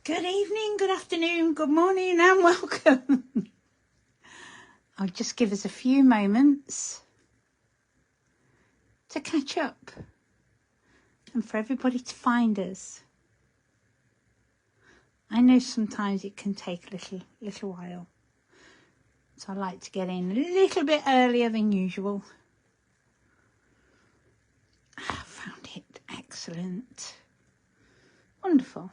Good evening, good afternoon, good morning and welcome. I'll just give us a few moments to catch up and for everybody to find us. I know sometimes it can take a little while, so I like to get in a little bit earlier than usual. I found it excellent. Wonderful.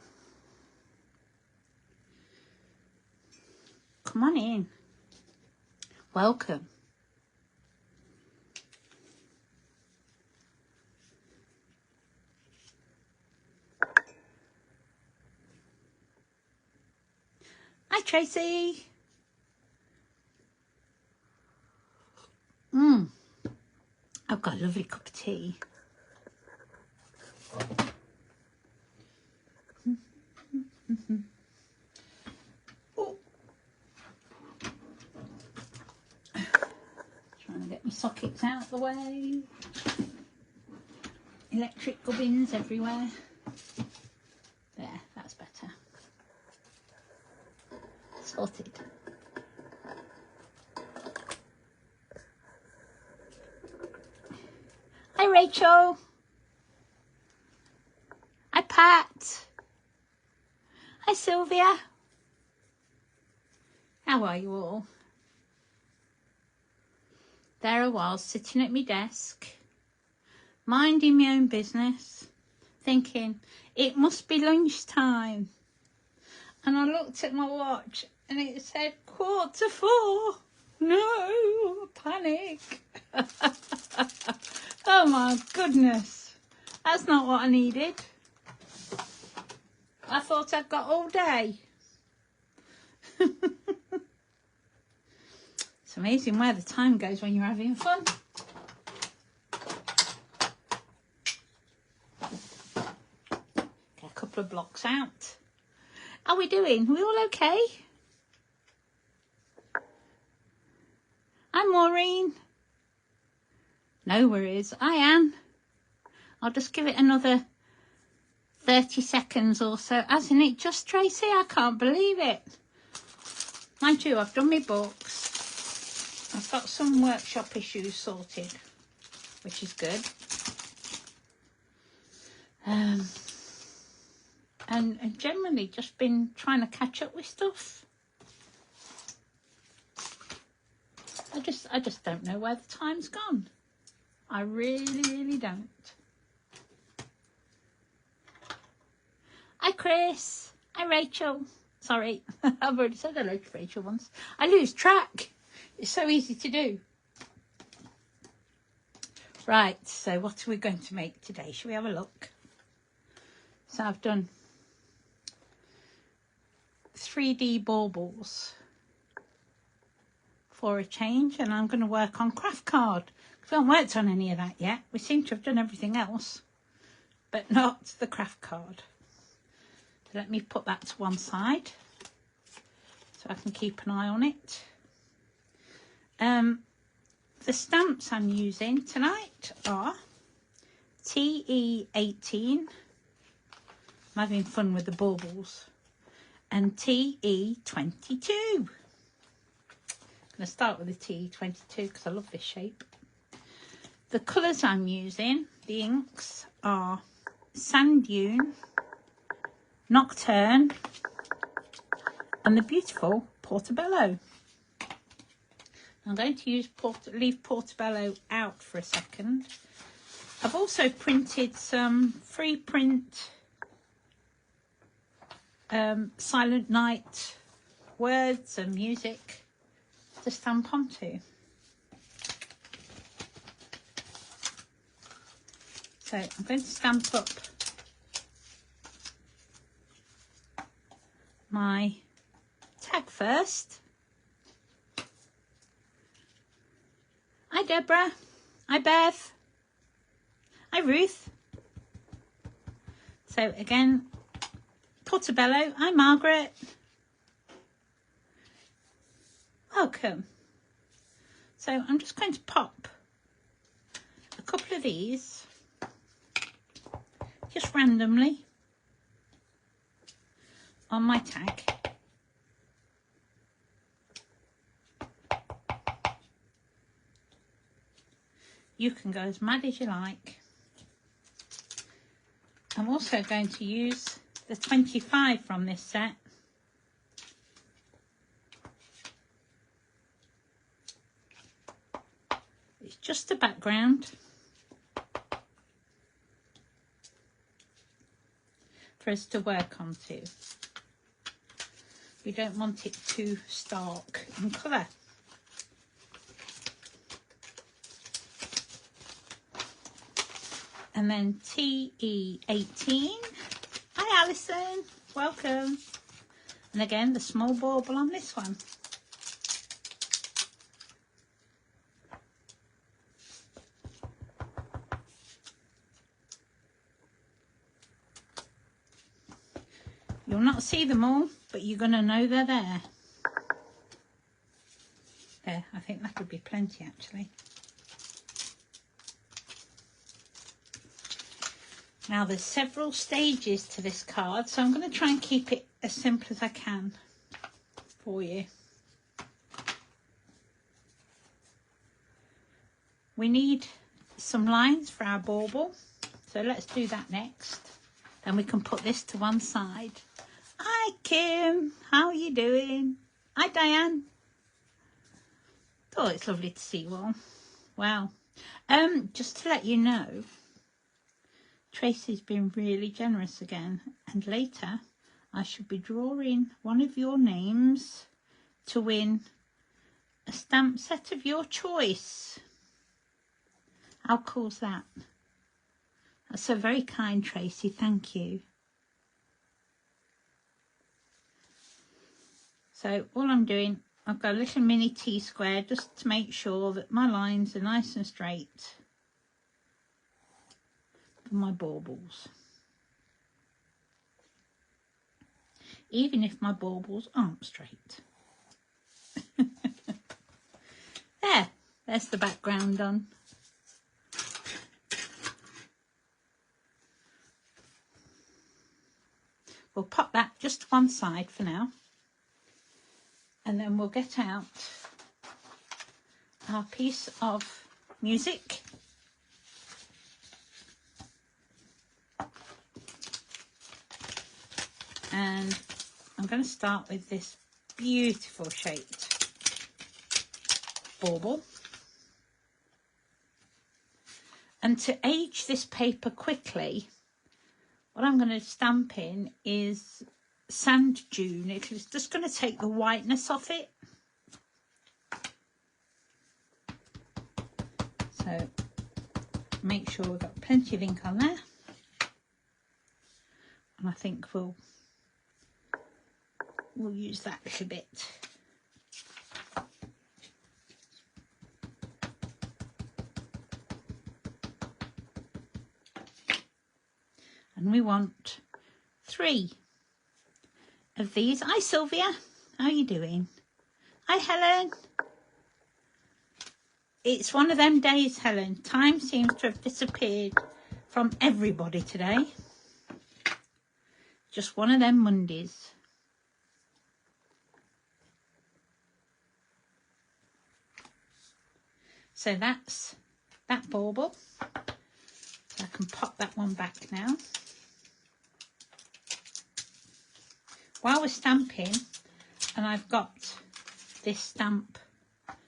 Come on in. Welcome. Hi, Tracy. I've got a lovely cup of tea. Trying to get my sockets out of the way. Electric gubbins everywhere. There, that's better. Sorted. Hi, Rachel. Hi, Pat. Hi, Sylvia. How are you all? There I was, sitting at my desk, minding my own business, thinking, it must be lunchtime. And I looked at my watch and it said 4:45. No, panic. Oh my goodness. That's not what I needed. I thought I'd got all day. It's amazing where the time goes when you're having fun. Get a couple of blocks out. How are we doing? Are we all okay? I'm Maureen. No worries. I am. I'll just give it another 30 seconds or so. Hasn't it just, Tracy? I can't believe it. Mind you, I've done my books. I've got some workshop issues sorted, which is good. And generally just been trying to catch up with stuff. I just don't know where the time's gone. I really don't. Hi, Chris. Hi, Rachel. Sorry, I've already said hello to Rachel once. I lose track. It's so easy to do. Right, so what are we going to make today? Shall we have a look? So I've done 3D baubles for a change, and I'm going to work on craft card. We haven't worked on any of that yet. We seem to have done everything else, but not the craft card. So let me put that to one side so I can keep an eye on it. The stamps I'm using tonight are TE18. I'm having fun with the baubles. And TE22. I'm going to start with the TE22 because I love this shape. The colours I'm using, the inks, are Sand Dune, Nocturne, and the beautiful Portobello. I'm going to leave Portobello out for a second. I've also printed some free print Silent Night words and music to stamp onto. So I'm going to stamp up my tag first. Hi Deborah. Hi Bev. Hi Ruth. So again, Portobello. Hi Margaret. Welcome. So I'm just going to pop a couple of these just randomly on my tag. You can go as mad as you like. I'm also going to use the 25 from this set. It's just a background for us to work onto. We don't want it too stark in colour. And then TE18. Hi Alison, welcome. And again, the small bauble on this one. You'll not see them all, but you're going to know they're there. There, I think that would be plenty actually. Now there's several stages to this card, so I'm going to try and keep it as simple as I can for you. We need some lines for our bauble, so let's do that next. Then we can put this to one side. Hi Kim, how are you doing? Hi Diane. Oh, it's lovely to see you all. Wow. Just to let you know, Tracy's been really generous again, and later I should be drawing one of your names to win a stamp set of your choice. How cool's that? That's so very kind, Tracy, thank you. So all I'm doing, I've got a little mini T-square just to make sure that my lines are nice and straight for my baubles. Even if my baubles aren't straight. There's the background on. We'll pop that just to one side for now. And then we'll get out our piece of music. And I'm going to start with this beautiful shaped bauble. And to age this paper quickly, what I'm going to stamp in is sand dune. It's just going to take the whiteness off it. So make sure we've got plenty of ink on there. And I think we'll use that little bit. And we want 3 of these. Hi Sylvia, how are you doing? Hi Helen. It's one of them days, Helen. Time seems to have disappeared from everybody today. Just one of them Mondays. So that's that bauble. So I can pop that one back now. While we're stamping, and I've got this stamp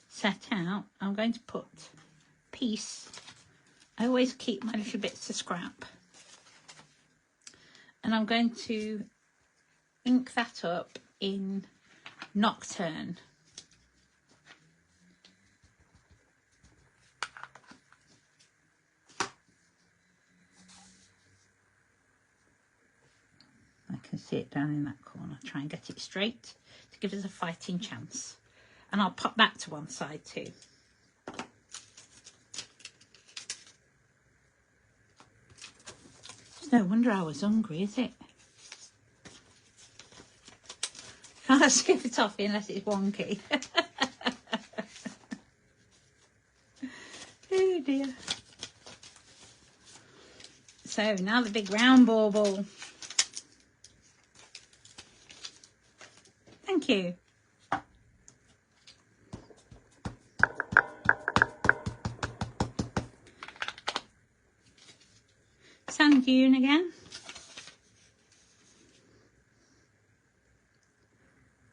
set out, I'm going to put piece. I always keep my little bits of scrap. And I'm going to ink that up in Nocturne. I can see it down in that corner. Try and get it straight to give us a fighting chance. And I'll pop that to one side too. It's no wonder I was hungry, is it? Can't skip it off unless it's wonky. Oh dear. So now the big round bauble. Thank you. Sand dune again.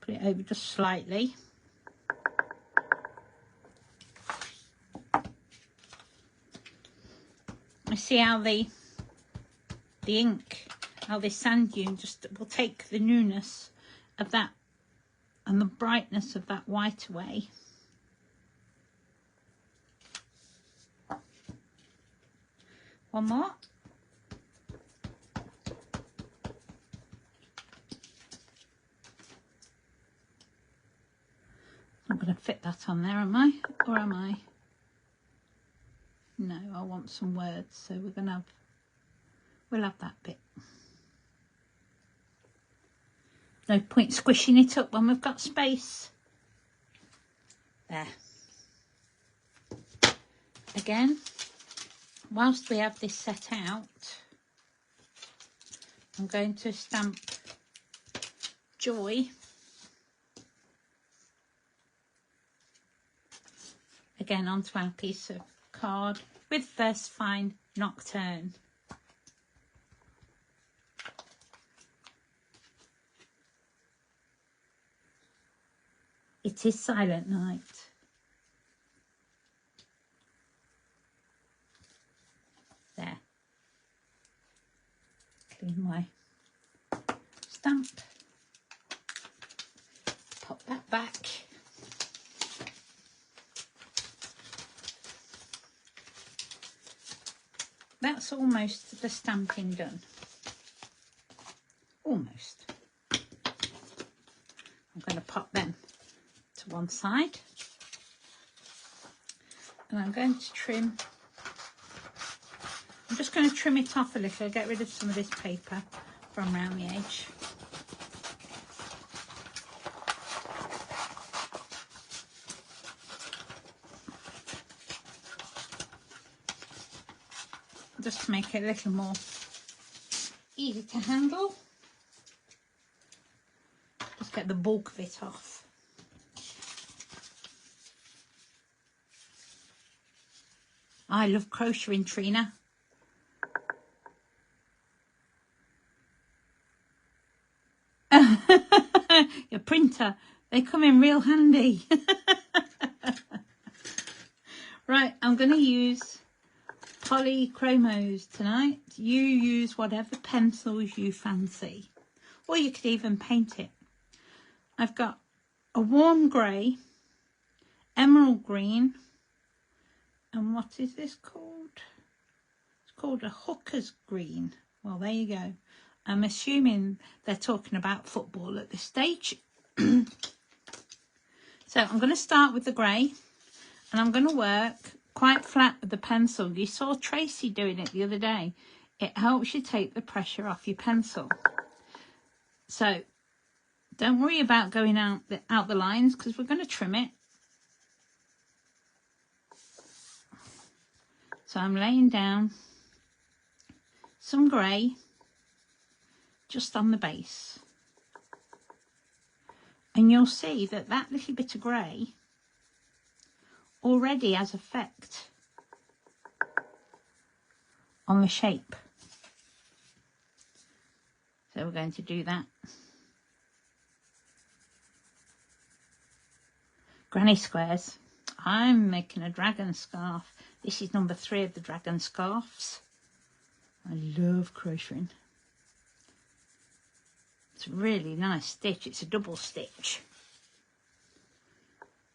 Put it over just slightly. I see how the ink, how this sand dune just will take the newness of that and the brightness of that white away. One more. I'm going to fit that on there, am I? Or am I? No, I want some words, so we'll have that bit. No point squishing it up when we've got space. There. Again, whilst we have this set out, I'm going to stamp Joy again onto our piece of card with First Fine Nocturne. It is Silent Night. There. Clean my stamp. Pop that back. That's almost the stamping done. Almost. I'm going to pop them to one side. And I'm going to trim. I'm just going to trim it off a little, get rid of some of this paper from around the edge. Just to make it a little more easy to handle. Just get the bulk of it off. I love crocheting, Trina. Your printer, they come in real handy. Right, I'm going to use polychromos tonight. You use whatever pencils you fancy, or you could even paint it. I've got a warm grey, emerald green, and what is this called? It's called a hooker's green. Well, there you go. I'm assuming they're talking about football at this stage. So I'm going to start with the grey, and I'm going to work quite flat with the pencil. You saw Tracy doing it the other day. It helps you take the pressure off your pencil. So don't worry about going out the lines, because we're going to trim it. So I'm laying down some grey just on the base. And you'll see that that little bit of grey already has effect on the shape. So we're going to do that. Granny squares. I'm making a dragon scarf. This is number 3 of the dragon scarves. I love crocheting. It's a really nice stitch. It's a double stitch.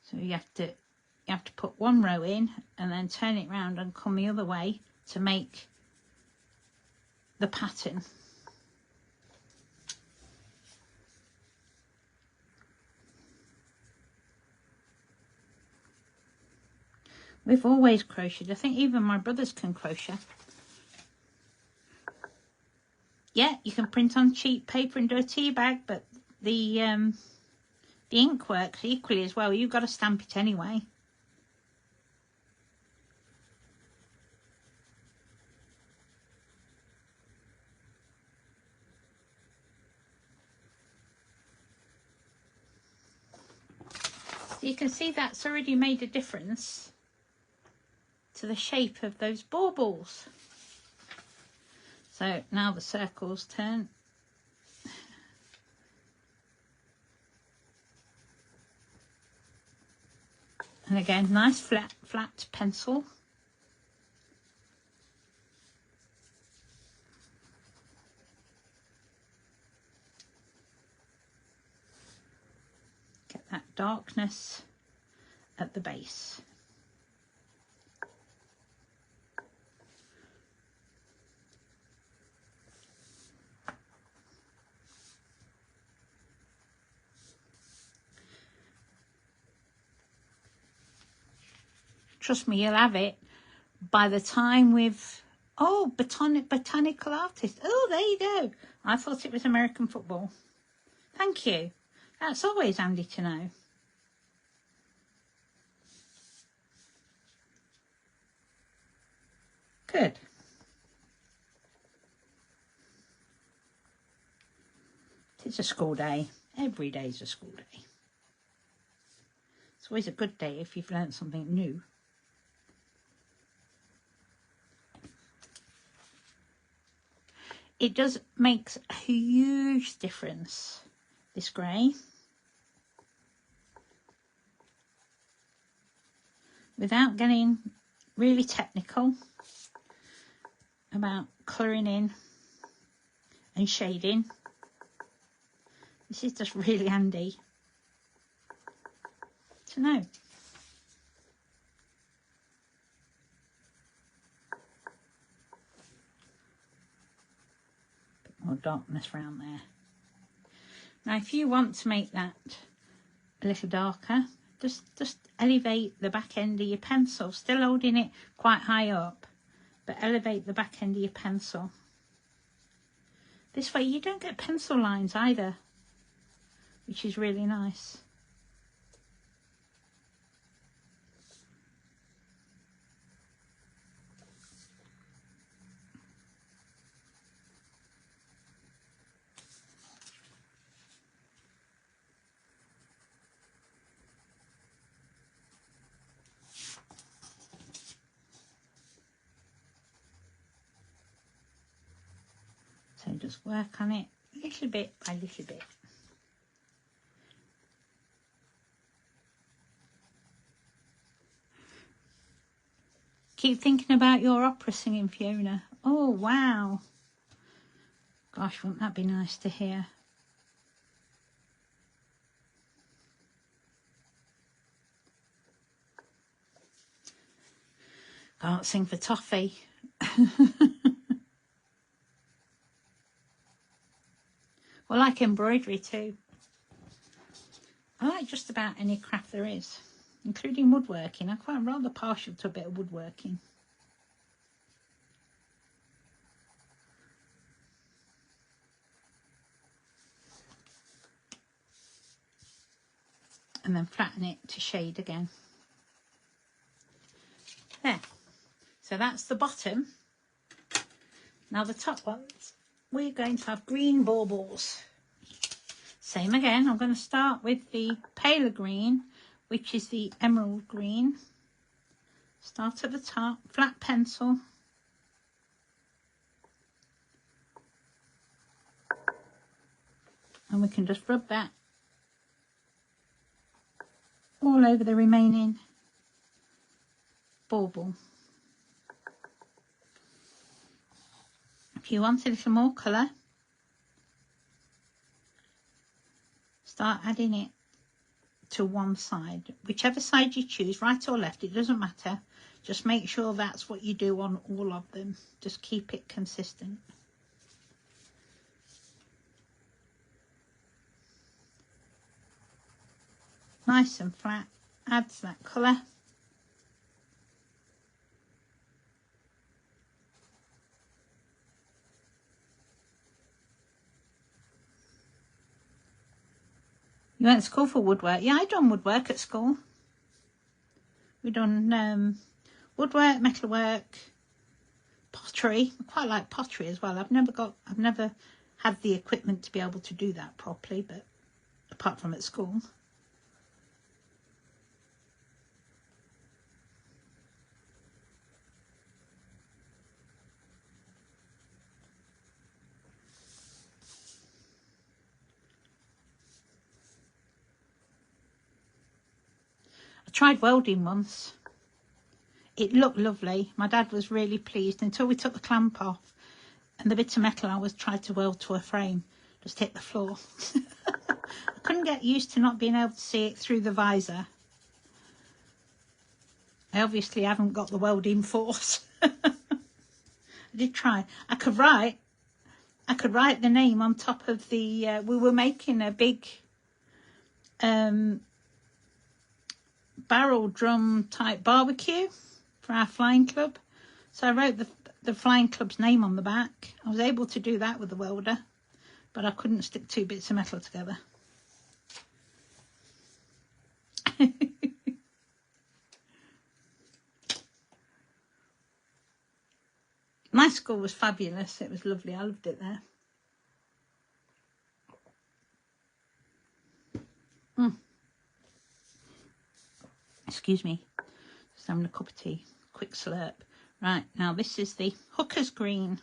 So you have to put one row in and then turn it round and come the other way to make the pattern. We've always crocheted. I think even my brothers can crochet. Yeah, you can print on cheap paper and do a tea bag, but the ink works equally as well. You've got to stamp it anyway. So you can see that's already made a difference to the shape of those baubles. So now the circles turn. And again, nice flat pencil. Get that darkness at the base. Trust me, you'll have it by the time we've... Oh, botanical artist. Oh, there you go. I thought it was American football. Thank you. That's always handy to know. Good. It's a school day. Every day's a school day. It's always a good day if you've learnt something new. It does make a huge difference, this grey. Without getting really technical about colouring in and shading, this is just really handy to know. More darkness around there. Now if you want to make that a little darker, just elevate the back end of your pencil, still holding it quite high up, but elevate the back end of your pencil. This way you don't get pencil lines either, which is really nice. So just work on it little bit by little bit. Keep thinking about your opera singing, Fiona. Oh, wow. Gosh, wouldn't that be nice to hear? Can't sing for toffee. Well, I like embroidery too. I like just about any craft there is, including woodworking. I'm quite rather partial to a bit of woodworking. And then flatten it to shade again. There. So that's the bottom. Now the top ones, we're going to have green baubles. Same again, I'm going to start with the paler green, which is the emerald green. Start at the top, flat pencil. And we can just rub that all over the remaining bauble. If you want a little more colour, start adding it to one side. Whichever side you choose, right or left, it doesn't matter. Just make sure that's what you do on all of them. Just keep it consistent. Nice and flat, adds that colour. You went to school for woodwork? Yeah, I done woodwork at school. We done woodwork, metalwork, pottery. I quite like pottery as well. I've never had the equipment to be able to do that properly, but apart from at school. tried welding once. It looked lovely. My dad was really pleased until we took the clamp off and the bit of metal I was tried to weld to a frame just hit the floor. I couldn't get used to not being able to see it through the visor. I obviously haven't got the welding force. I did try. I could write the name on top of the, we were making a big barrel drum type barbecue for our flying club. So I wrote the flying club's name on the back. I was able to do that with the welder, but I couldn't stick two bits of metal together. My school was fabulous. It was lovely. I loved it there. Excuse me. Just having a cup of tea. Quick slurp. Right, now this is the hooker's green.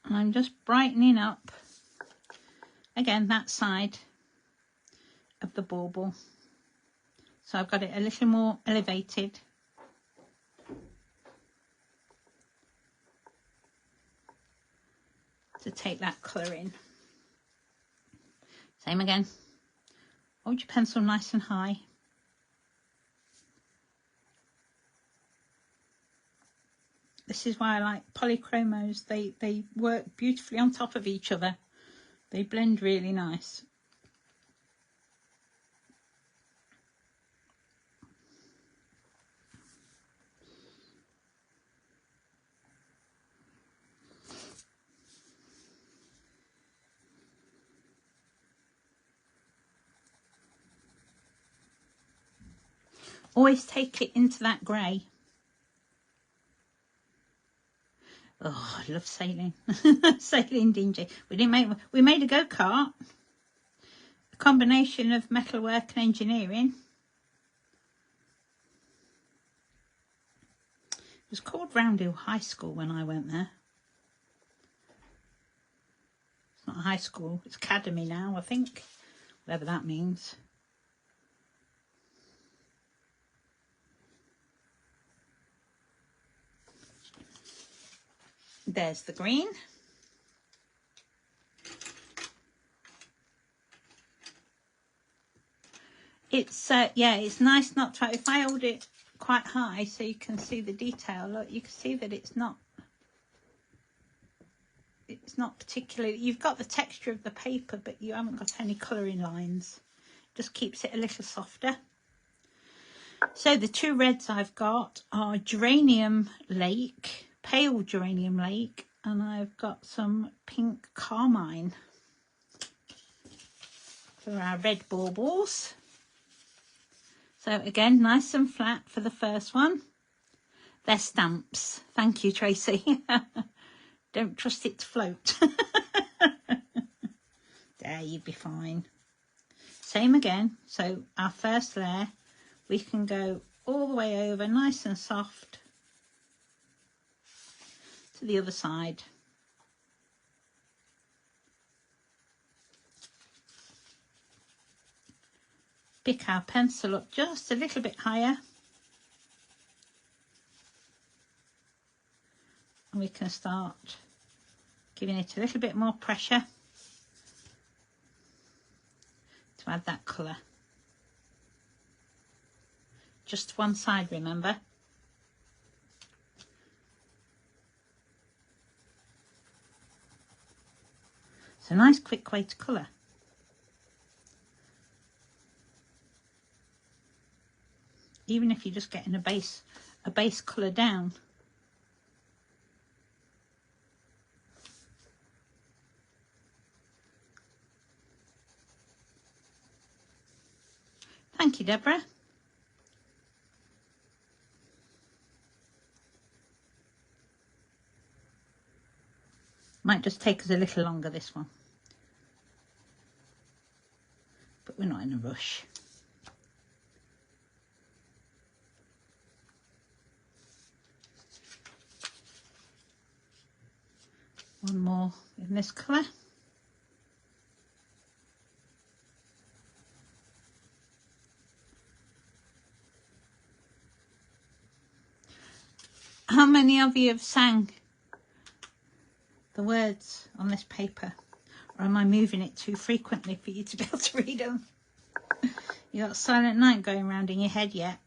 And I'm just brightening up, again, that side of the bauble. So I've got it a little more elevated. To take that colour in. Same again. Hold your pencil nice and high. This is why I like polychromos. They work beautifully on top of each other. They blend really nice. Always take it into that grey. Oh, I love sailing. Sailing dingy. We made a go-kart. A combination of metalwork and engineering. It was called Roundhill High School when I went there. It's not a high school, it's academy now, I think. Whatever that means. There's the green. It's yeah, it's nice not to, if I hold it quite high so you can see the detail, look, you can see that it's not particularly, you've got the texture of the paper but you haven't got any colouring lines. Just keeps it a little softer. So the two reds I've got are Geranium Lake, pale Geranium Lake, and I've got some pink Carmine for our red baubles. So again, nice and flat for the first one. They're stamps. Thank you, Tracy. Don't trust it to float. There, you'd be fine. Same again. So our first layer, we can go all the way over, nice and soft, to the other side. Pick our pencil up just a little bit higher. And we can start giving it a little bit more pressure to add that colour. Just one side, remember. It's a nice quick way to colour. Even if you're just getting a base colour down. Thank you, Deborah. Might just take us a little longer, this one. But we're not in a rush. One more in this colour. of you have sang the words on this paper? Or am I moving it too frequently for you to be able to read them? You got Silent Night going around in your head yet?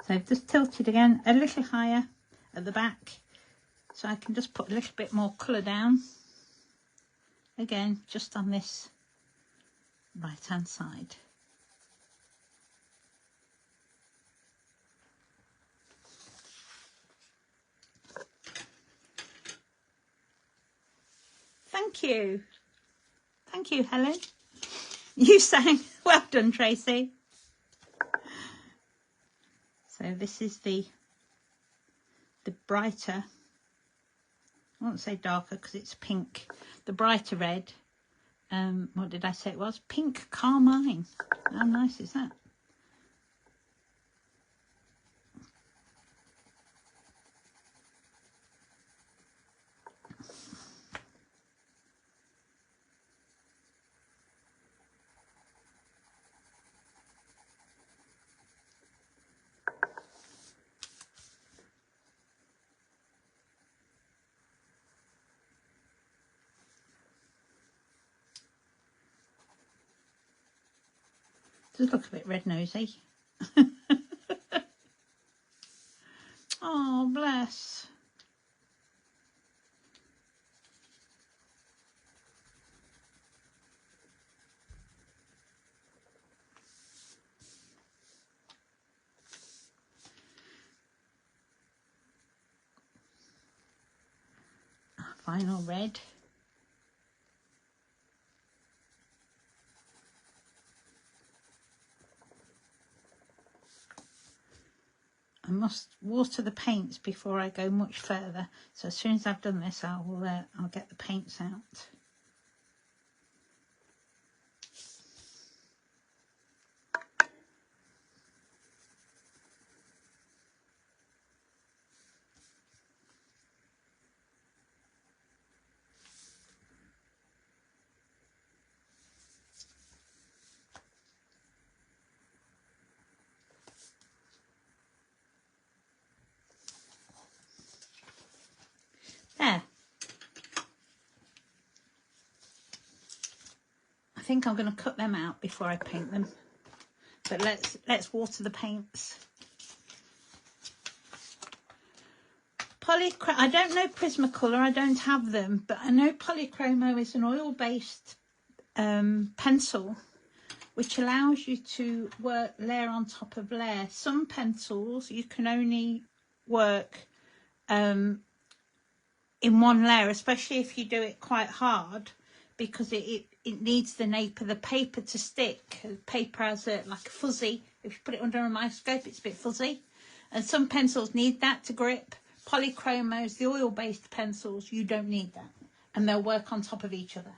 So I've just tilted again a little higher at the back, so I can just put a little bit more colour down. Again, just on this right hand side. Thank you. Thank you, Helen. You sang. Well done, Tracy. So this is the brighter, I won't say darker because it's pink, the brighter red. What did I say it was? Pink carmine. How nice is that? Does look a bit red nosy. Oh, bless. Final red. I must water the paints before I go much further. So as soon as I've done this, I'll get the paints out. There. I think I'm going to cut them out before I paint them. But let's water the paints. I don't know Prismacolor, I don't have them, but I know Polychromo is an oil-based pencil which allows you to work layer on top of layer. Some pencils you can only work in one layer, especially if you do it quite hard, because it needs the nape of the paper to stick. The paper has like a fuzzy, if you put it under a microscope it's a bit fuzzy, and some pencils need that to grip. Polychromos, the oil-based pencils, you don't need that, and they'll work on top of each other.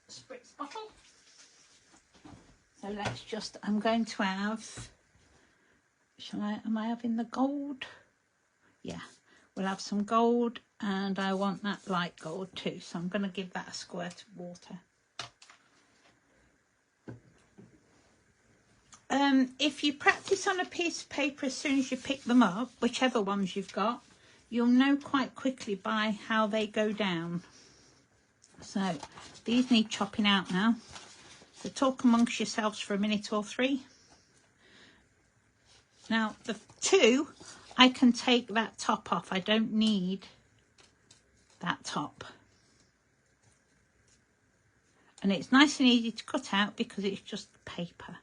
Spritz bottle. So let's just, I'm going to have, am I having the gold? Yeah, we'll have some gold, and I want that light gold too, so I'm going to give that a squirt of water. If you practice on a piece of paper as soon as you pick them up, whichever ones you've got, you'll know quite quickly by how they go down. So these need chopping out now. So talk amongst yourselves for a minute or three. Now the two, I can take that top off. I don't need that top. And it's nice and easy to cut out because it's just the paper.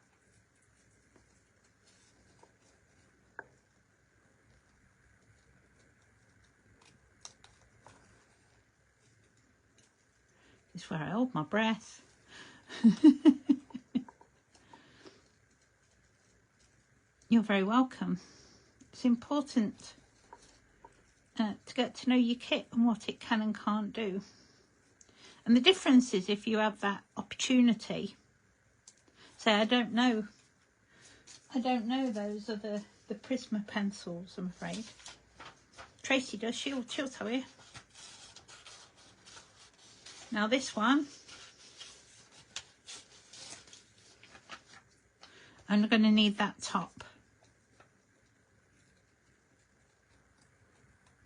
This is where I hold my breath. You're very welcome. It's important to get to know your kit and what it can and can't do. And the difference is if you have that opportunity. Say, I don't know those are the Prisma pencils, I'm afraid. Tracy does, she'll tell you. Now this one, I'm going to need that top.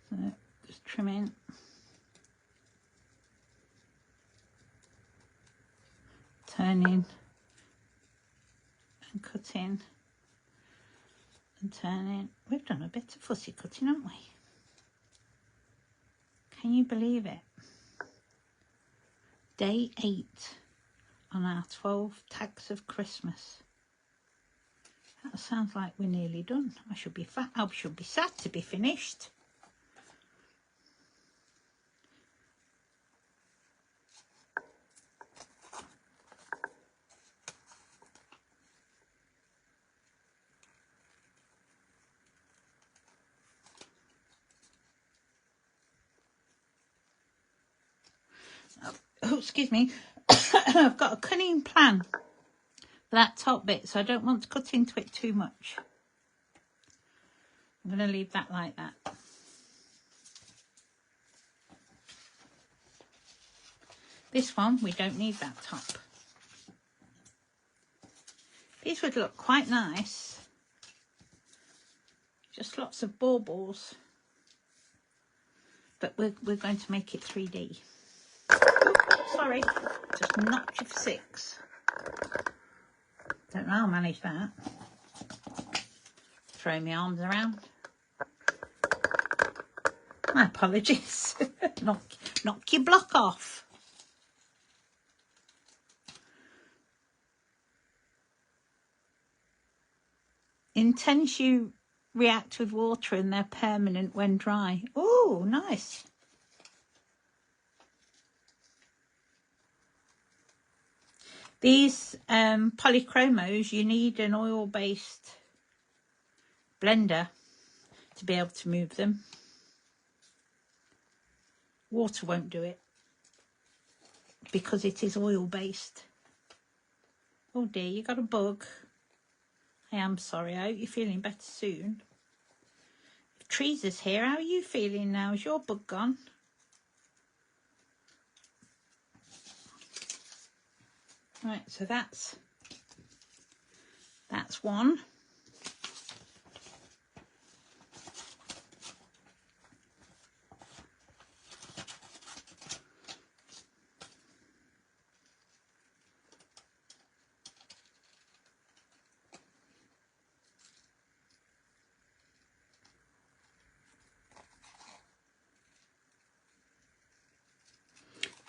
So just trimming. Turning and cutting and turning. We've done a bit of fussy cutting, haven't we? Can you believe it? Day 8 on our 12 tags of Christmas. That sounds like we're nearly done. I should be sad to be finished. Oh, excuse me. I've got a cunning plan for that top bit, so I don't want to cut into it too much. I'm going to leave that like that. This one, we don't need that top. These would look quite nice. Just lots of baubles. But we're going to make it 3D. Oh, sorry, just knocked you for 6. Don't know how I'll manage that. Throw my arms around. My apologies. knock your block off. Intense you react with water and they're permanent when dry. Oh, nice. These polychromos, you need an oil-based blender to be able to move them. Water won't do it because it is oil-based. Oh dear, you got a bug. I am sorry. I hope you're feeling better soon. If Tracy's here, how are you feeling now? Is your bug gone? Right, so that's one.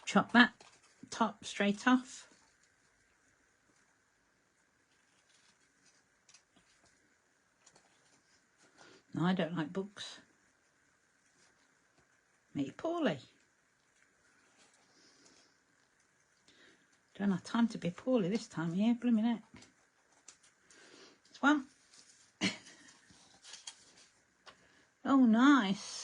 Chop that top straight off. No, I don't like bugs. Me poorly. Don't have time to be poorly this time of year, blooming heck. This one. Oh, nice.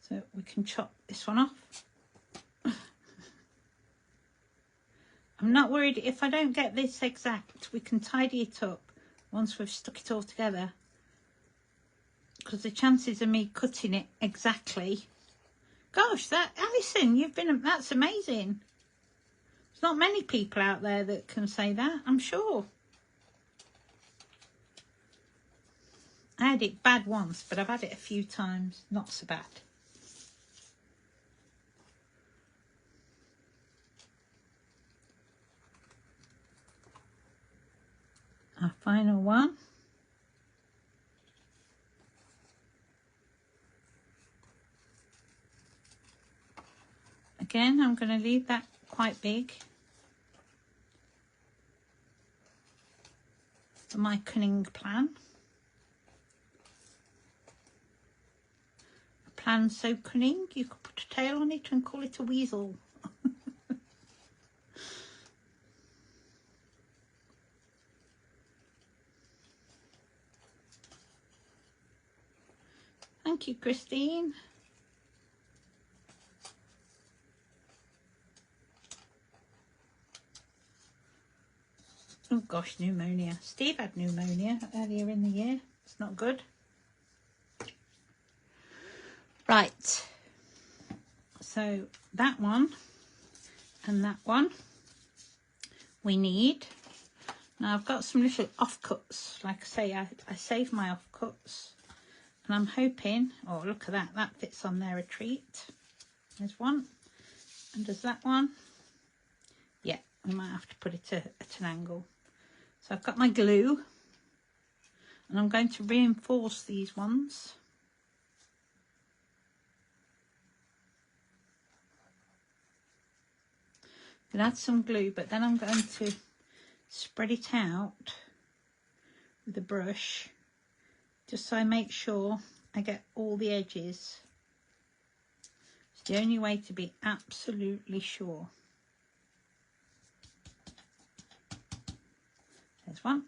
So we can chop this one off. I'm not worried if I don't get this exact. We can tidy it up once we've stuck it all together. Because the chances of me cutting it exactly. Gosh, that Alison, that's amazing. There's not many people out there that can say that, I'm sure. I had it bad once, but I've had it a few times. Not so bad. Our final one. Again, I'm going to leave that quite big for my cunning plan. A plan so cunning you could put a tail on it and call it a weasel. Thank you, Christine. Oh gosh, pneumonia. Steve had pneumonia earlier in the year. It's not good. Right. So that one and that one we need. Now I've got some little offcuts. Like I say, I save my offcuts. And I'm hoping, oh look at that, that fits on there a treat. There's one. And does that one? Yeah, we might have to put it at an angle. So I've got my glue. And I'm going to reinforce these ones. I'll add some glue, but then I'm going to spread it out with a brush, just so I make sure I get all the edges. It's the only way to be absolutely sure. There's one.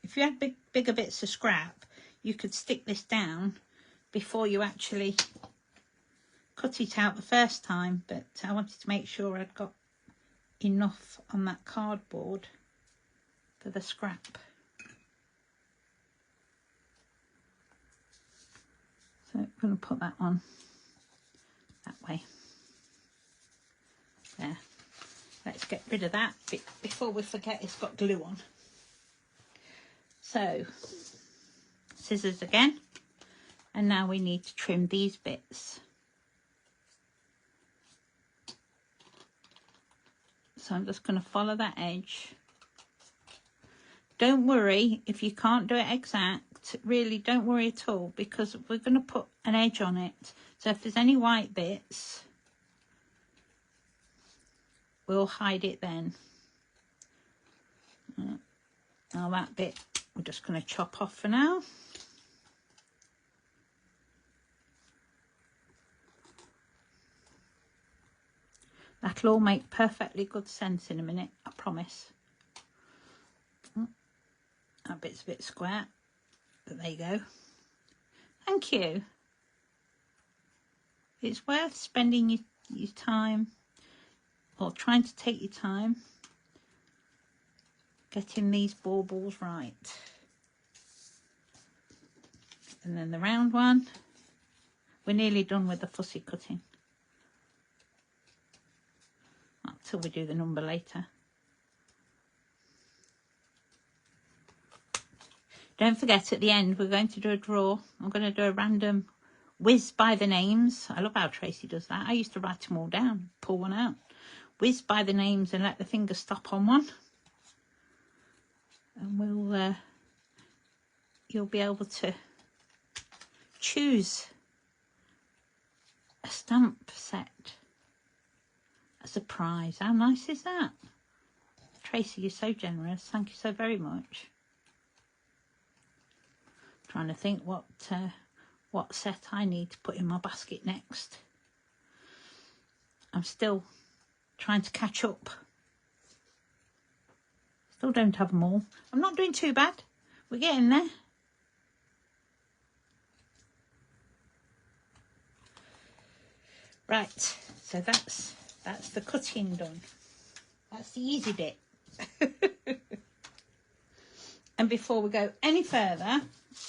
If you had bigger bits of scrap, you could stick this down before you actually cut it out the first time, but I wanted to make sure I'd got enough on that cardboard for the scrap. So I'm going to put that one that way. There. Let's get rid of that before we forget it's got glue on. So, scissors again. And now we need to trim these bits. So I'm just going to follow that edge. Don't worry if you can't do it exact. Really, don't worry at all, because we're going to put an edge on it. So if there's any white bits, we'll hide it then. Now that bit we're just going to chop off for now. That'll all make perfectly good sense in a minute, I promise. That bit's a bit square, but there you go. Thank you. It's worth spending your time, or trying to take your time, getting these baubles right. And then the round one. We're nearly done with the fussy cutting. Till we do the number later. Don't forget, at the end we're going to do a draw. I'm going to do a random whiz by the names. I love how Tracy does that. I used to write them all down, pull one out, whiz by the names and let the finger stop on one, and we'll you'll be able to choose a stamp set as a prize. How nice is that? Tracy, you're so generous. Thank you so very much. Trying to think what set I need to put in my basket next. I'm still trying to catch up. Still don't have them all. I'm not doing too bad. We're getting there. Right, so that's the cutting done. That's the easy bit. And before we go any further,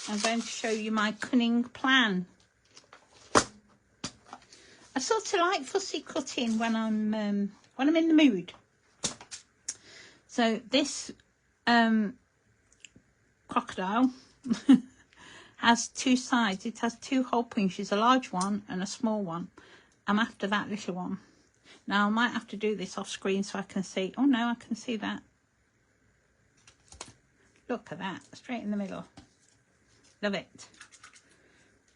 I'm going to show you my cunning plan. I sort of like fussy cutting when I'm in the mood. So this crocodile has two sides. It has two hole punches, a large one and a small one. I'm after that little one. Now I might have to do this off screen so I can see. Oh no, I can see that. Look at that, straight in the middle. Love it.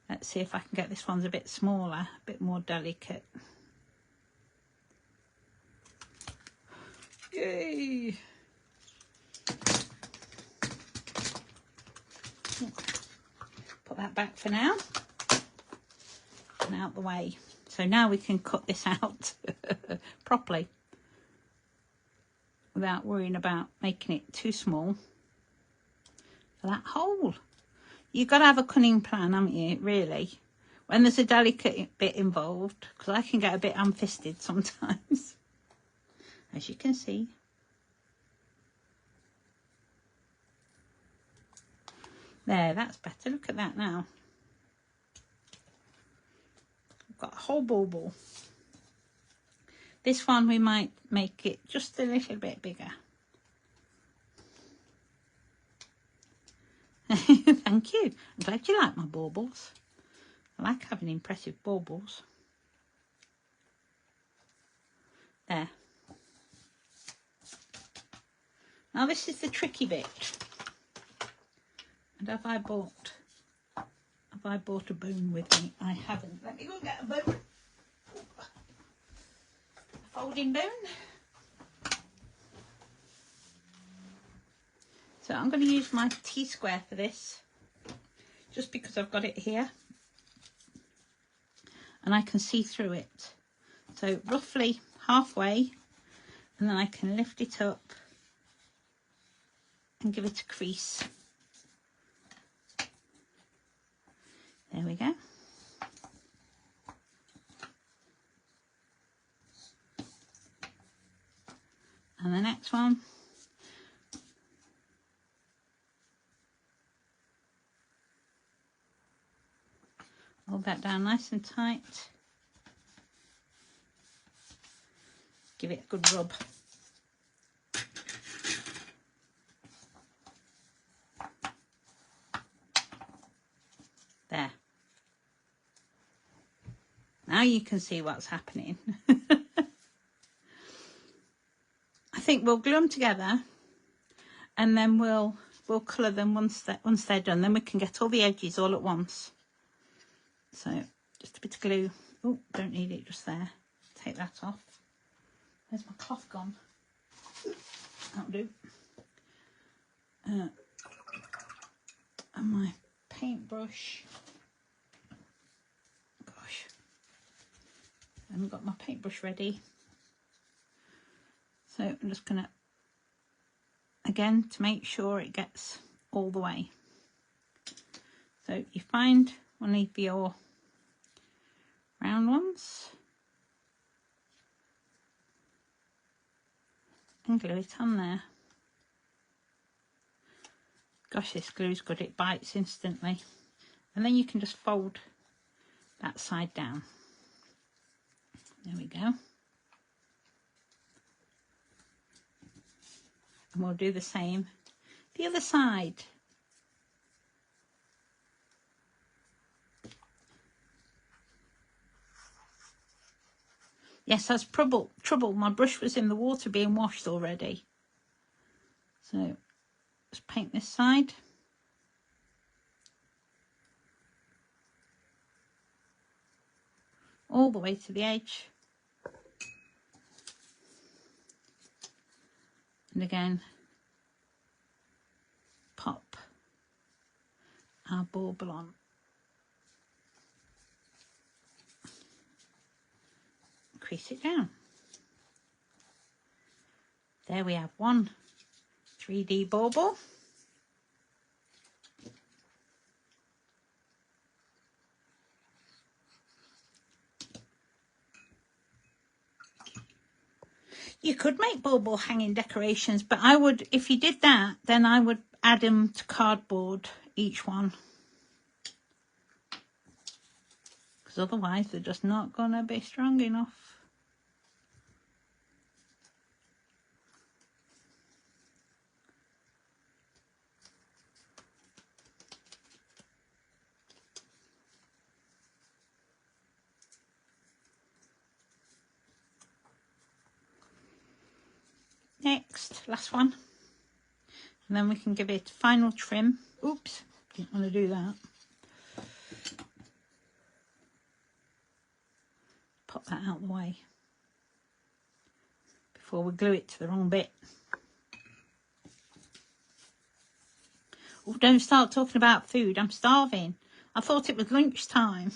Let's see if I can get this one's a bit smaller, a bit more delicate. Yay! Put that back for now. And out the way. So now we can cut this out properly. without worrying about making it too small for that hole. You've got to have a cunning plan, haven't you, really, when there's a delicate bit involved, because I can get a bit ham-fisted sometimes, as you can see. There, that's better. Look at that now. I've got a whole bauble. This one we might make it just a little bit bigger. Thank you. I'm glad you like my baubles. I like having impressive baubles. There. Now this is the tricky bit. And have I bought a bone with me? I haven't. Let me go get a bone. A folding bone. So I'm going to use my T-square for this, just because I've got it here and I can see through it. So roughly halfway, and then I can lift it up and give it a crease. There we go. And the next one. Hold that down nice and tight. Give it a good rub. There. Now you can see what's happening. I think we'll glue them together, and then we'll colour them once they're done. Then we can get all the edges all at once. So just a bit of glue. Oh, don't need it just there. Take that off. Where's my cloth gone? That'll do. And my paintbrush. Gosh, I haven't got my paintbrush ready. So I'm just gonna, again, to make sure it gets all the way. So you find one of your round ones and glue it on there. Gosh, this glue's good, it bites instantly. And then you can just fold that side down. There we go. And we'll do the same the other side. Yes, that's trouble. My brush was in the water being washed already. So let's paint this side. All the way to the edge. And again, pop our bauble on. Crease it down. There we have one 3D bauble. You could make bauble hanging decorations, but I would, if you did that, then I would add them to cardboard, each one. Because otherwise they're just not going to be strong enough. Next, last one, and then we can give it a final trim. Oops, didn't want to do that. Pop that out of the way before we glue it to the wrong bit. Oh, don't start talking about food, I'm starving. I thought it was lunchtime.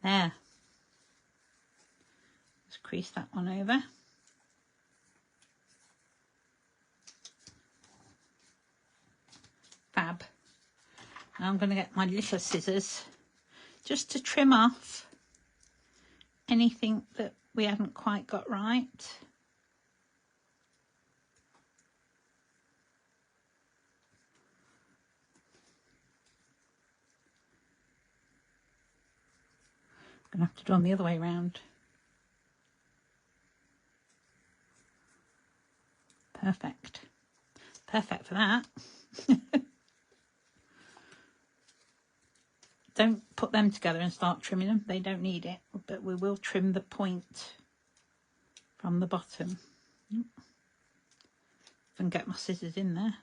There. Let's crease that one over. Fab. Now I'm going to get my little scissors just to trim off anything that we haven't quite got right. I'm going to have to do them the other way around. Perfect. Perfect for that. Don't put them together and start trimming them. They don't need it, but we will trim the point from the bottom. If I can get my scissors in there.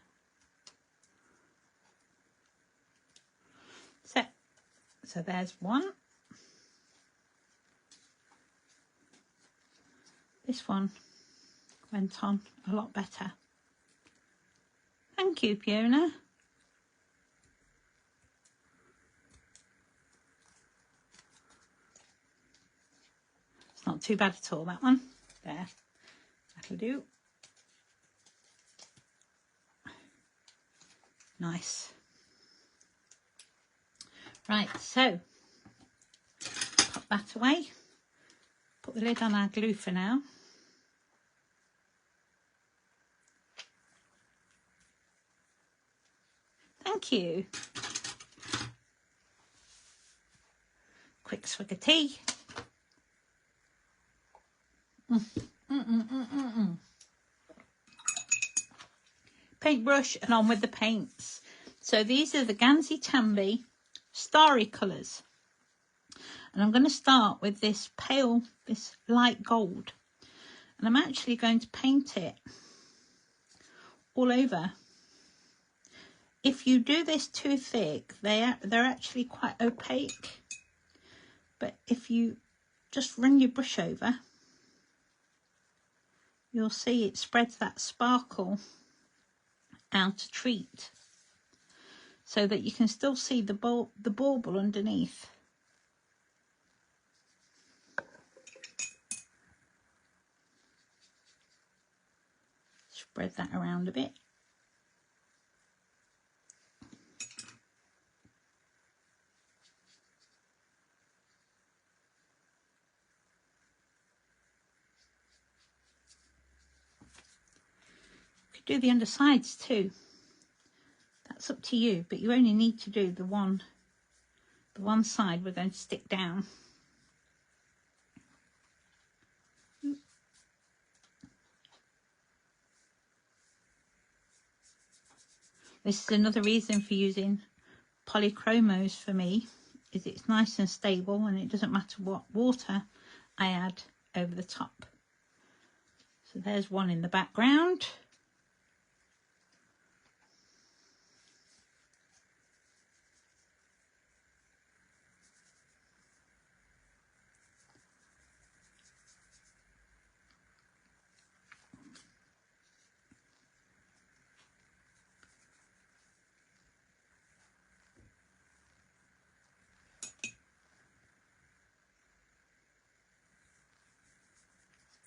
So there's one. This one went on a lot better. Thank you, Fiona. It's not too bad at all, that one. There, that'll do. Nice. Right, so pop that away. Put the lid on our glue for now. Thank you. Quick swig of tea. Paintbrush and on with the paints. So these are the Gansey Tambi Starry colours. And I'm going to start with this pale, this light gold. And I'm actually going to paint it all over. If you do this too thick, they're actually quite opaque. But if you just run your brush over, you'll see it spreads that sparkle out a treat, so that you can still see the bauble underneath. Spread that around a bit. You could do the undersides too. That's up to you, but you only need to do the one side we're going to stick down. This is another reason for using polychromos for me, is it's nice and stable and it doesn't matter what water I add over the top. So there's one in the background.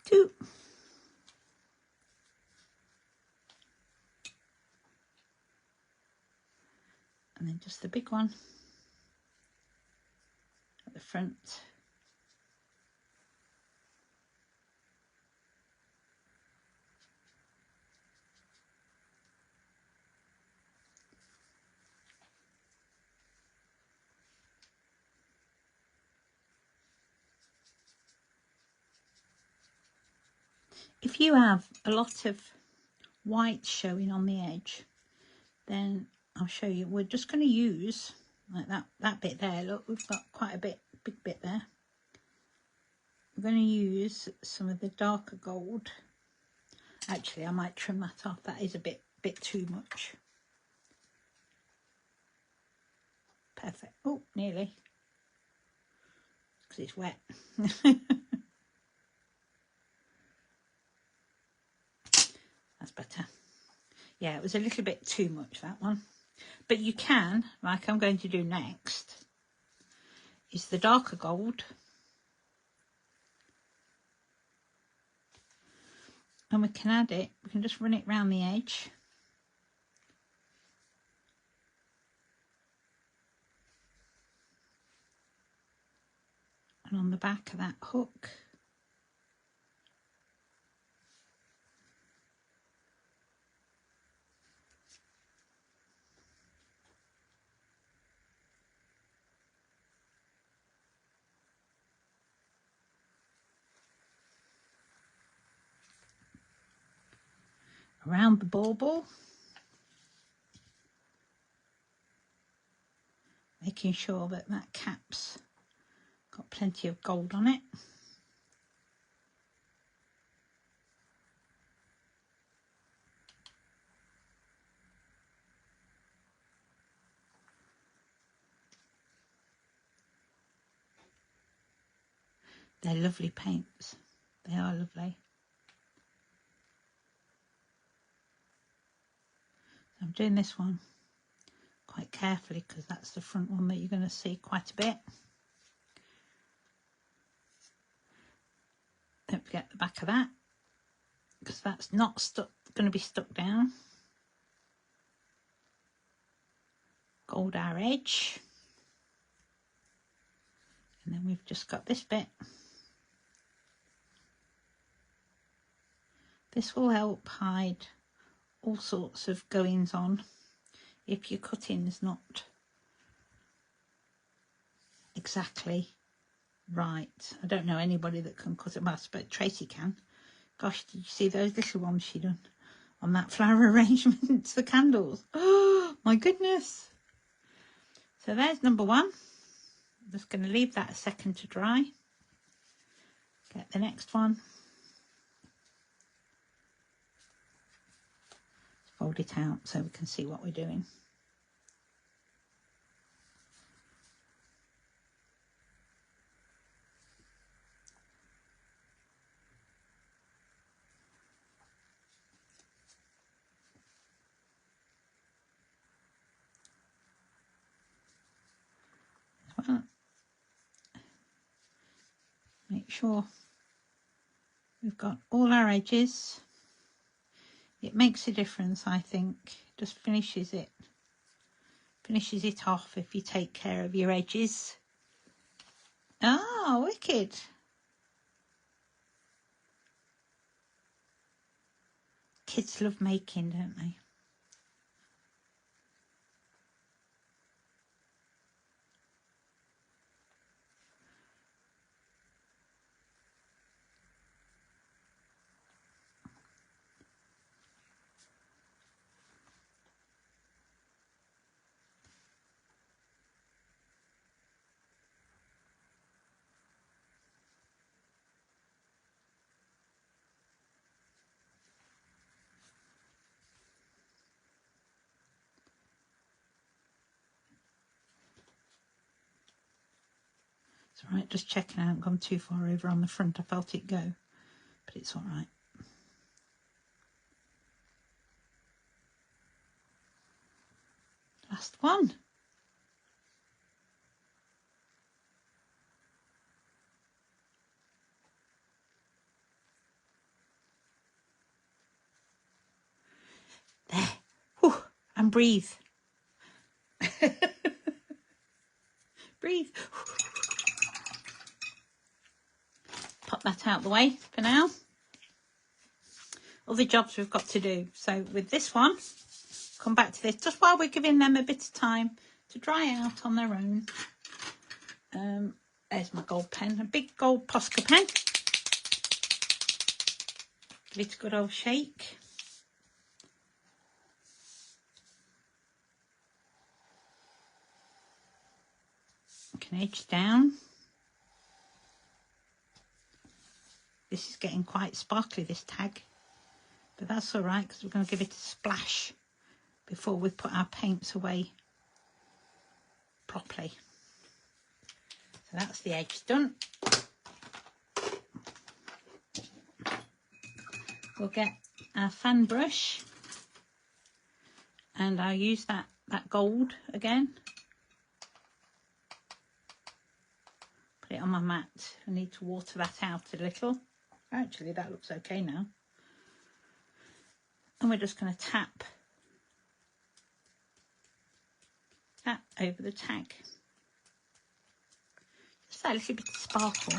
Two. And then just the big one at the front. If you have a lot of white showing on the edge, then I'll show you. We're just going to use like that bit there. Look, we've got quite a big bit there. We're going to use some of the darker gold. Actually, I might trim that off. That is a bit too much. Perfect. Oh, nearly, because it's wet. That's better. Yeah, it was a little bit too much, that one. But you can, like I'm going to do next, is the darker gold. And we can add it, we can just run it round the edge. And on the back of that hook. Around the bauble. Making sure that that cap's got plenty of gold on it. They're lovely paints. They are lovely. So I'm doing this one quite carefully because that's the front one that you're going to see quite a bit. Don't forget the back of that, because that's not going to be stuck down. Gold our edge. And then we've just got this bit. This will help hide all sorts of goings on if your cutting is not exactly right. I don't know anybody that can cut it, but Tracy can. Gosh, did you see those little ones she done on that flower arrangement, the candles? Oh my goodness. So there's number one. I'm just going to leave that a second to dry. Get the next one. Fold it out so we can see what we're doing. Well, make sure we've got all our edges. It makes a difference, I think. Just finishes it off if you take care of your edges. Oh, wicked. Kids love making, don't they? It's all right, just checking I haven't gone too far over on the front. I felt it go, but it's all right. Last one. There. Whew. And breathe. Breathe. Pop that out the way for now. Other jobs we've got to do. So with this one, come back to this just while we're giving them a bit of time to dry out on their own. There's my gold pen, a big gold Posca pen. Give it a good old shake. I can edge down. This is getting quite sparkly, this tag, but that's all right because we're going to give it a splash before we put our paints away properly. So that's the edge done. We'll get our fan brush and I'll use that gold again. my mat. I need to water that out a little. Actually, that looks okay now. And we're just going to tap that over the tag. Just that little bit of sparkle.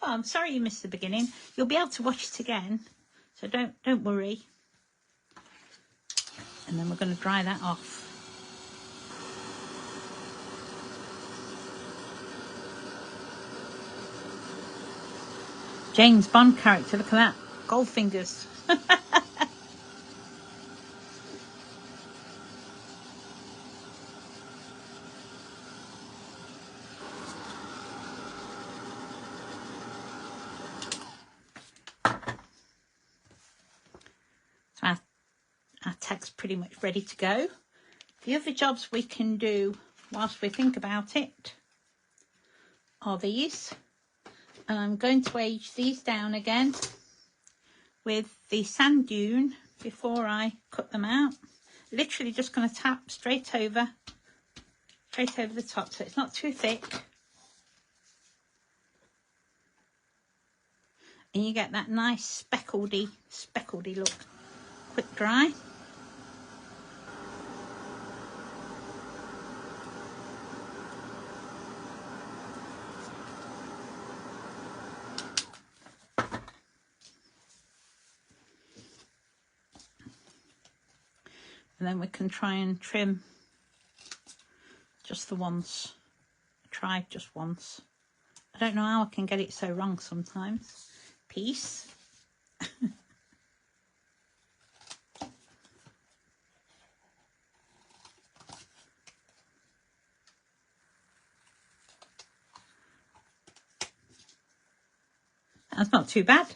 Oh, I'm sorry you missed the beginning. You'll be able to watch it again, so don't worry. And then we're going to dry that off. James Bond character, look at that. Gold fingers. So our tag's pretty much ready to go. The other jobs we can do whilst we think about it are these. And I'm going to age these down again with the sand dune before I cut them out. Literally just going to tap straight over the top, so it's not too thick. And you get that nice speckledy look. Quick dry. And then we can try and trim just the once. Try just once. I don't know how I can get it so wrong sometimes. Peace. That's not too bad.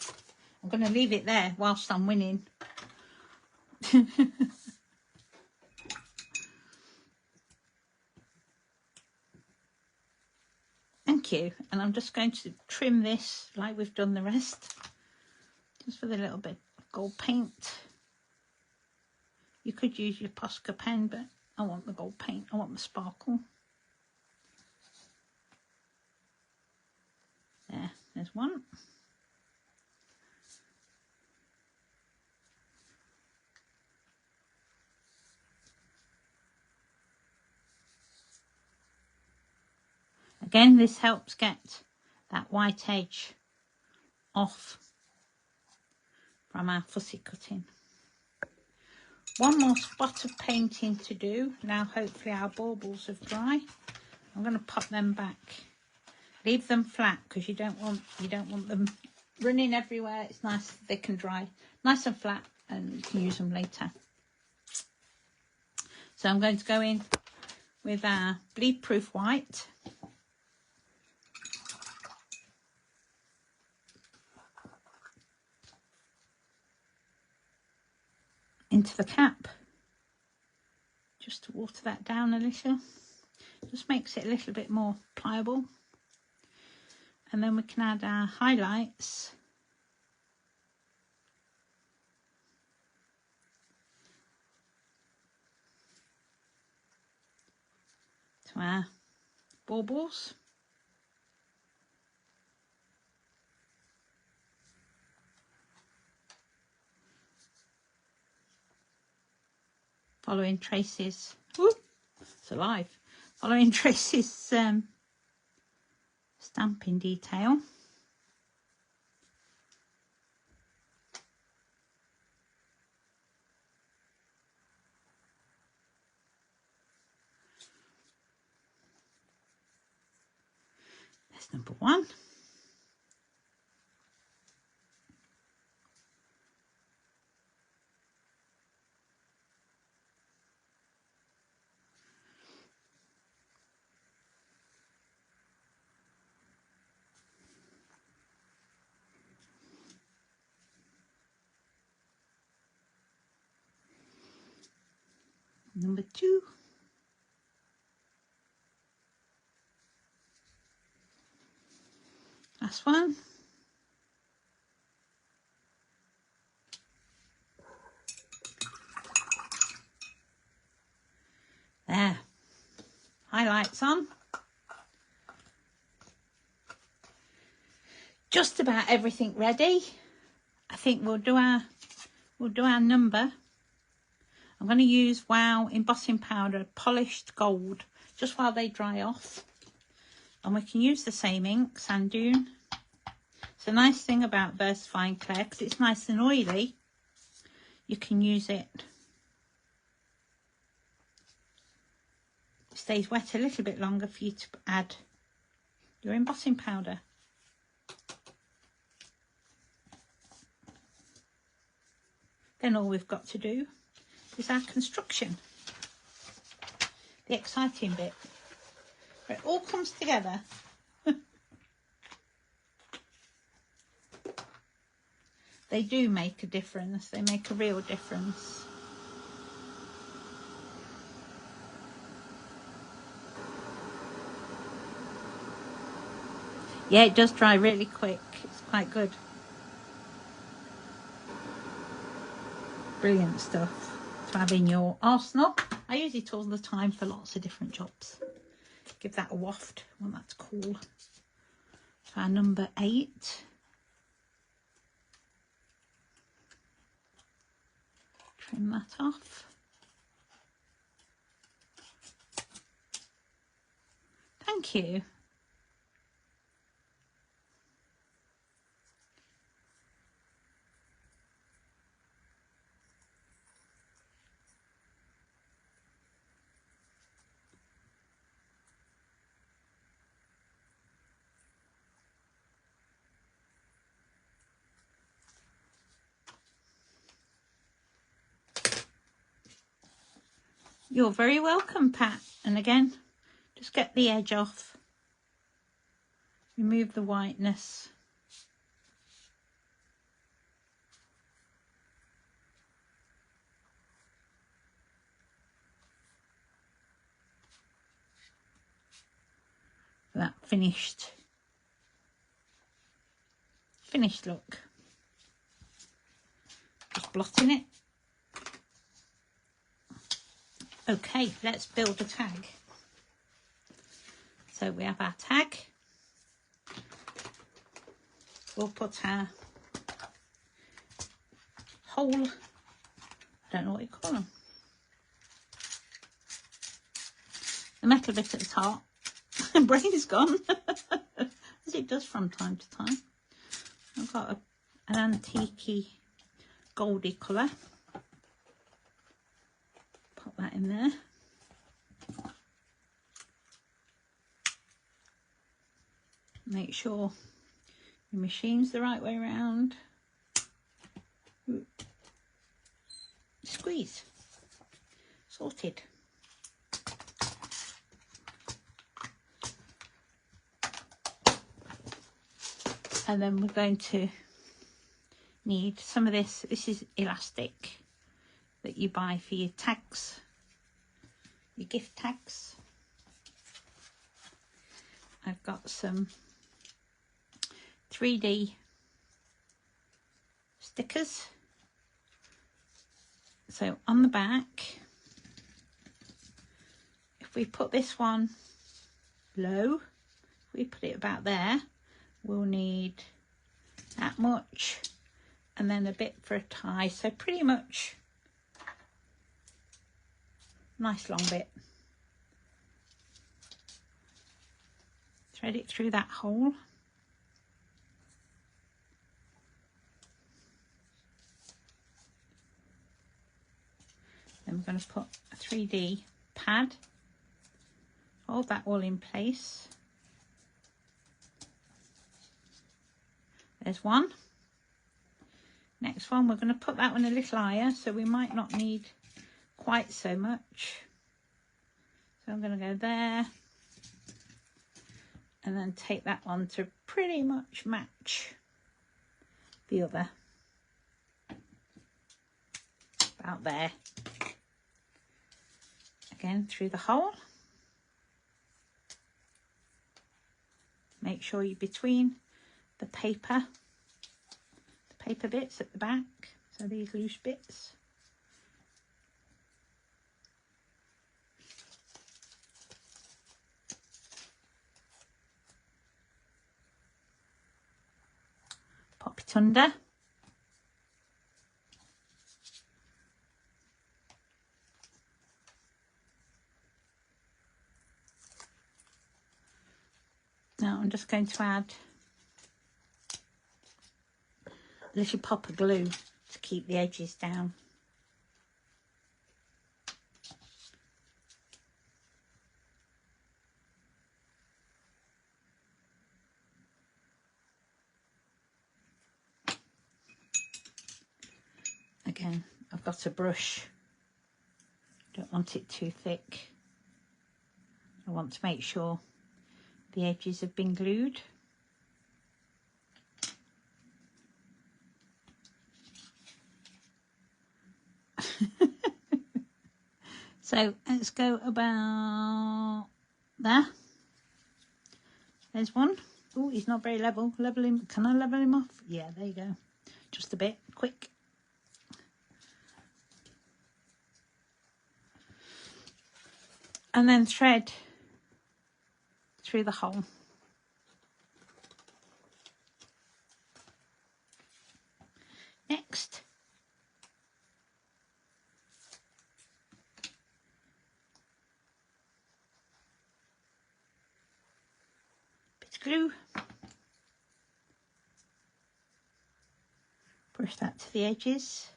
I'm going to leave it there whilst I'm winning. Thank you. And I'm just going to trim this like we've done the rest. Just with a little bit of gold paint. You could use your Posca pen, but I want the gold paint. I want the sparkle. There's one. Again, this helps get that white edge off from our fussy cutting. One more spot of painting to do. Now hopefully our baubles have dried. I'm going to pop them back. Leave them flat because you don't want them running everywhere. It's nice they can dry nice and flat, and you can use them later. So I'm going to go in with our bleed proof white. Into the cap, just to water that down a little. Just makes it a little bit more pliable. And then we can add our highlights. To our baubles. Following Tracy's, whoop, it's alive. Following Tracy's stamping detail. That's number one. Number two. Last one. There, highlights on. Just about everything ready. I think we'll do our number. I'm going to use Wow embossing powder, polished gold, just while they dry off. And we can use the same ink, Sand Dune. It's a nice thing about versifying clay, because it's nice and oily. You can use it. It stays wet a little bit longer for you to add your embossing powder. Then all we've got to do is our construction. The exciting bit, where it all comes together. They do make a difference. They make a real difference. Yeah, it does dry really quick. It's quite good. Brilliant stuff to have in your arsenal. I use it all the time for lots of different jobs. Give that a waft. I want that to cool. So our number 8. Trim that off. Thank you. You're very welcome, Pat. And again, just get the edge off. Remove the whiteness. That finished look. Just blotting it. Okay, let's build a tag. So we have our tag. We'll put our hole, I don't know what you call them, the metal bit at the top. Brain is gone, as it does from time to time. I've got an antique-y goldy colour. Pop that in there. Make sure your machine's the right way around. Ooh. Squeeze. Sorted. And then we're going to need some of this. This is elastic that you buy for your tags, your gift tags. I've got some 3D stickers. So on the back, if we put this one low, if we put it about there, we'll need that much, and then a bit for a tie. So pretty much nice long bit. Thread it through that hole. Then we're going to put a 3D pad. Hold that all in place. There's one. Next one, we're going to put that one a little higher, so we might not need quite so much. So I'm going to go there. And then take that one to pretty much match the other. About there. Again, through the hole. Make sure you're between the paper bits at the back, so these loose bits. pop it under. Now I'm just going to add a little pop of glue to keep the edges down. Again, I've got a brush. Don't want it too thick. I want to make sure the edges have been glued. So let's go about there. There's one. Oh, he's not very level. Level him. Can I level him off? Yeah, there you go. Just a bit. Quick. And then thread through the hole. Next, bit of glue. Brush that to the edges.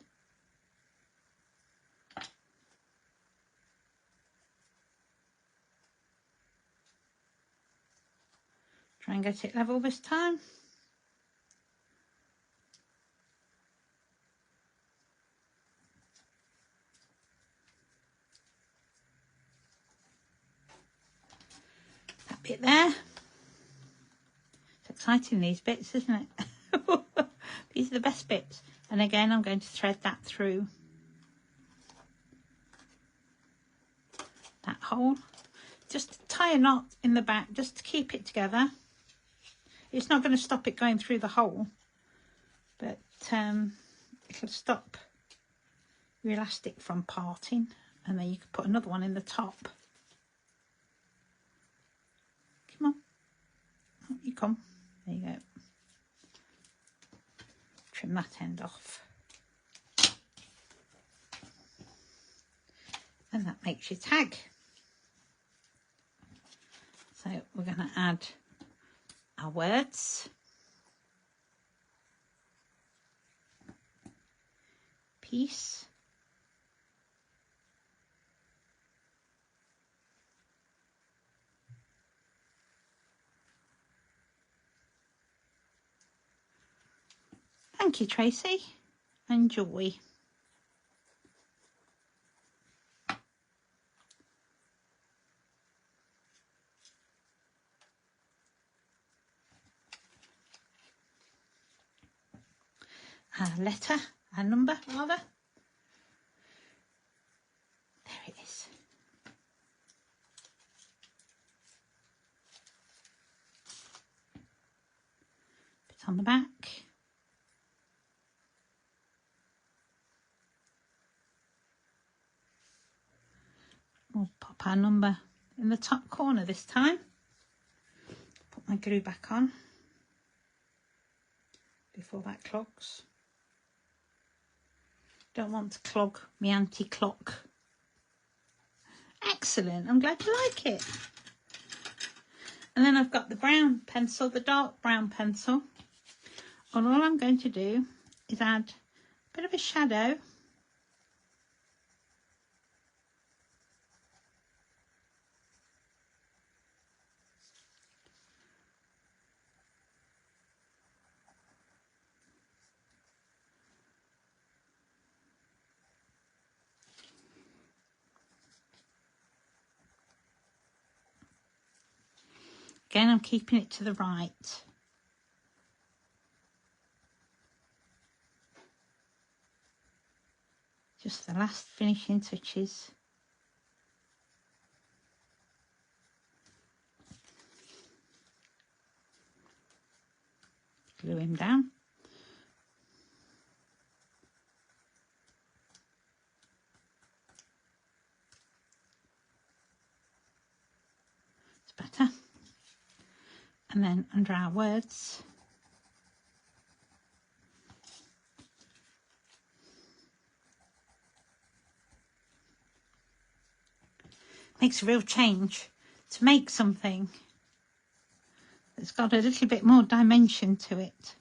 Try and get it level this time. That bit there. It's exciting, these bits, isn't it? These are the best bits. And again, I'm going to thread that through that hole. Just tie a knot in the back just to keep it together. It's not going to stop it going through the hole, but it'll stop your elastic from parting, and then you can put another one in the top. Come on, up you come. There you go. Trim that end off. And that makes your tag. So we're going to add our words. Peace. Thank you, Tracy. And joy. Our letter, our number rather. There it is. Bit on the back. We'll pop our number in the top corner this time. Put my glue back on before that clogs. Don't want to clog my anti-clock. Excellent, I'm glad you like it. And then I've got the brown pencil, the dark brown pencil. And all I'm going to do is add a bit of a shadow. Again, I'm keeping it to the right. Just the last finishing touches. Glue him down. It's better. And then under our words, Makes a real change to make something that's got a little bit more dimension to it.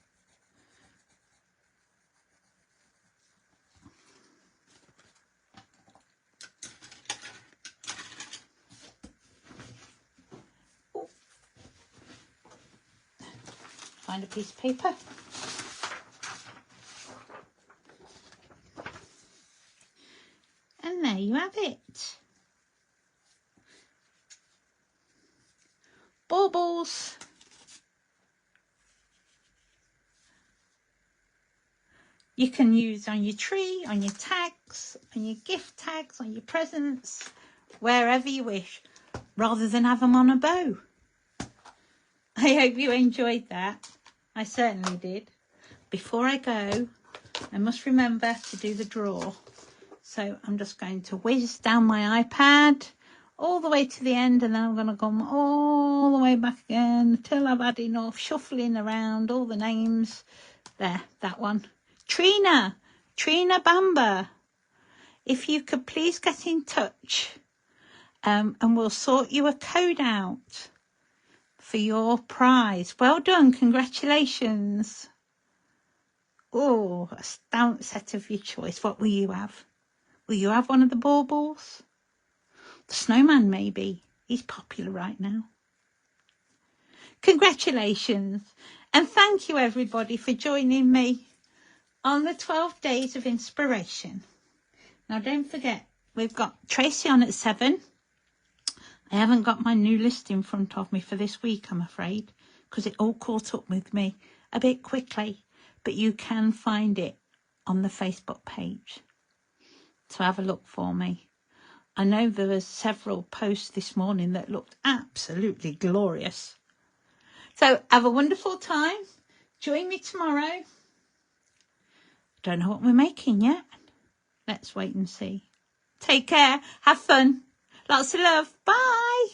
Ooh. Find a piece of paper. And there you have it. Baubles. You can use on your tree, on your tags, on your gift tags, on your presents, wherever you wish, rather than have them on a bow. I hope you enjoyed that. I certainly did. Before I go, I must remember to do the draw. So I'm just going to whiz down my iPad all the way to the end, and then I'm going to come all the way back again until I've had enough, shuffling around all the names. There, that one. Trina Bamber. If you could please get in touch, and we'll sort you a code out for your prize. Well done, congratulations. Oh, a stamp set of your choice. What will you have? Will you have one of the baubles? The snowman, maybe. He's popular right now. Congratulations. And thank you, everybody, for joining me on the 12 Days of Inspiration. Now, don't forget, we've got Tracy on at 7. I haven't got my new list in front of me for this week, I'm afraid, because it all caught up with me a bit quickly. But you can find it on the Facebook page. So have a look for me. I know there were several posts this morning that looked absolutely glorious. So have a wonderful time. Join me tomorrow. Don't know what we're making yet. Let's wait and see. Take care. Have fun. Lots of love. Bye.